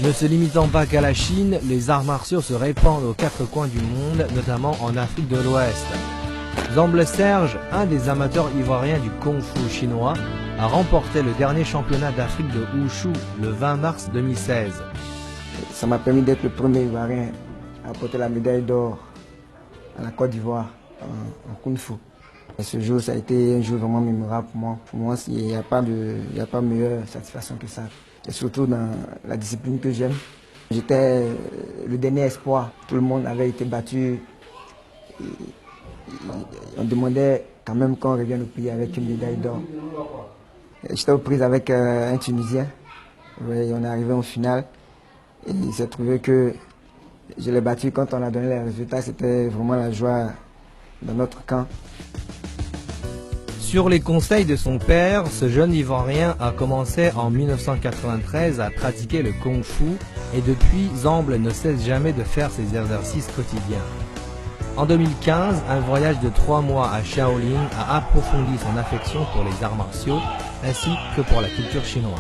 Ne se limitant pas qu'à la Chine, les arts martiaux se répandent aux quatre coins du monde, notamment en Afrique de l'Ouest. Zamble Serge, un des amateurs ivoiriens du kung-fu chinois, a remporté le dernier championnat d'Afrique de Wushu le 20 mars 2016. Ça m'a permis d'être le premier Ivoirien à porter la médaille d'or à la Côte d'Ivoire en kung-fu. Et ce jour, ça a été un jour vraiment mémorable pour moi. Pour moi, il n'y a pas meilleure satisfaction que ça. Et surtout dans la discipline que j'aime. J'étais le dernier espoir. Tout le monde avait été battu. Et on demandait quand même qu'on revienne au pays avec une médaille d'or. J'étais aux prises avec un Tunisien. Oui, on est arrivé en finale. Et il s'est trouvé que je l'ai battu. Quand on a donné les résultats, c'était vraiment la joie dans notre camp. Sur les conseils de son père, ce jeune Ivoirien a commencé en 1993 à pratiquer le kung-fu et depuis, Zamble ne cesse jamais de faire ses exercices quotidiens. En 2015, un voyage de 3 mois à Shaolin a approfondi son affection pour les arts martiaux ainsi que pour la culture chinoise.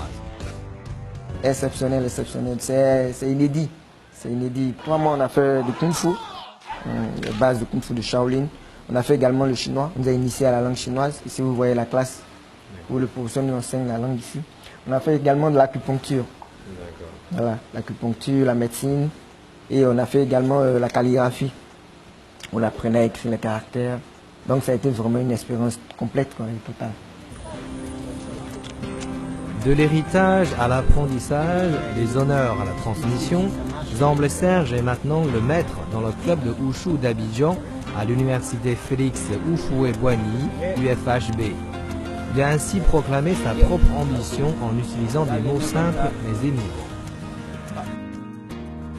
Exceptionnel, exceptionnel, c'est inédit. C'est inédit. 3 mois, on a fait du kung-fu, les bases de kung-fu de Shaolin. On a fait également le chinois. On nous a initié à la langue chinoise. Ici, vous voyez la classe où le professeur nous enseigne la langue ici. On a fait également de l'acupuncture. Voilà, l'acupuncture, la médecine. Et on a fait également la calligraphie. On apprenait à écrire les caractères. Donc ça a été vraiment une expérience complète, quoi, totale. De l'héritage à l'apprentissage, des honneurs à la transmission, Zamble Serge est maintenant le maître dans le club de Wushu d'Abidjan à l'université Félix Houphouët-Boigny, UFHB. Il a ainsi proclamé sa propre ambition en utilisant des mots simples mais émouvants.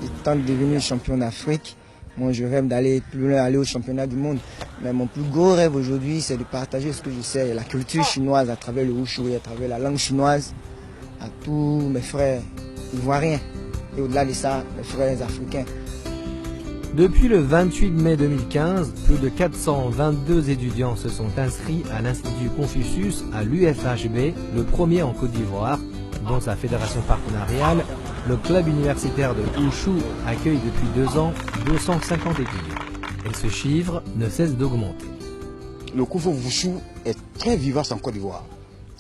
Étant devenu champion d'Afrique, moi je rêve d'aller plus loin, aller au championnat du monde. Mais mon plus gros rêve aujourd'hui, c'est de partager ce que je sais, la culture chinoise à travers le Wushu et à travers la langue chinoise à tous mes frères ivoiriens. Et au-delà de ça, mes frères africains. Depuis le 28 mai 2015, plus de 422 étudiants se sont inscrits à l'Institut Confucius à l'UFHB, le premier en Côte d'Ivoire, dont sa fédération partenariale. Le club universitaire de Wushu accueille depuis 2 ans 250 étudiants. Et ce chiffre ne cesse d'augmenter. Le kung-fu Wushu est très vivace en Côte d'Ivoire.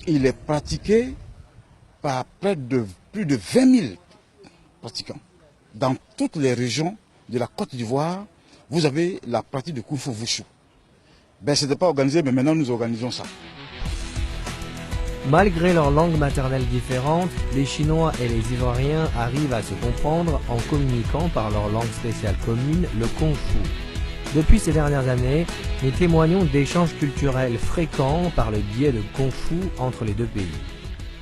Il est pratiqué par plus de 20 000 pratiquants. Dans toutes les régions de la Côte d'Ivoire, vous avez la pratique de kung-fu Wushu. Ce n'était pas organisé, mais maintenant nous organisons ça. Malgré leurs langues maternelles différentes, les Chinois et les Ivoiriens arrivent à se comprendre en communiquant par leur langue spéciale commune, le kung-fu. Depuis ces dernières années, nous témoignons d'échanges culturels fréquents par le biais de kung-fu entre les deux pays.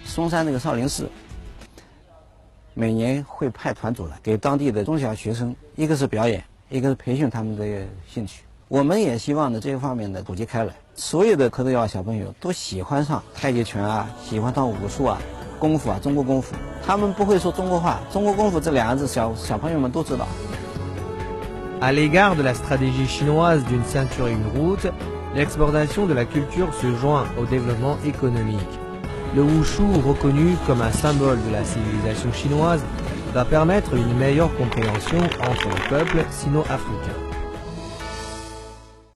嵩山这个少林寺每年会派团组来给当地的中小学生，一个是表演，一个是培训他们的兴趣。我们也希望呢这方面的普及开来，所有的科德亚小朋友都喜欢上太极拳啊，喜欢上武术啊、功夫啊、中国功夫。他们不会说中国话，中国功夫这2个字小朋友们都知道。 À l'égard de la stratégie chinoise d'une ceinture et une route, l'exportation de la culture se joint au développement économique. Le Wushu, reconnu comme un symbole de la civilisation chinoise, va permettre une meilleure compréhension entre les peuples sino-africains.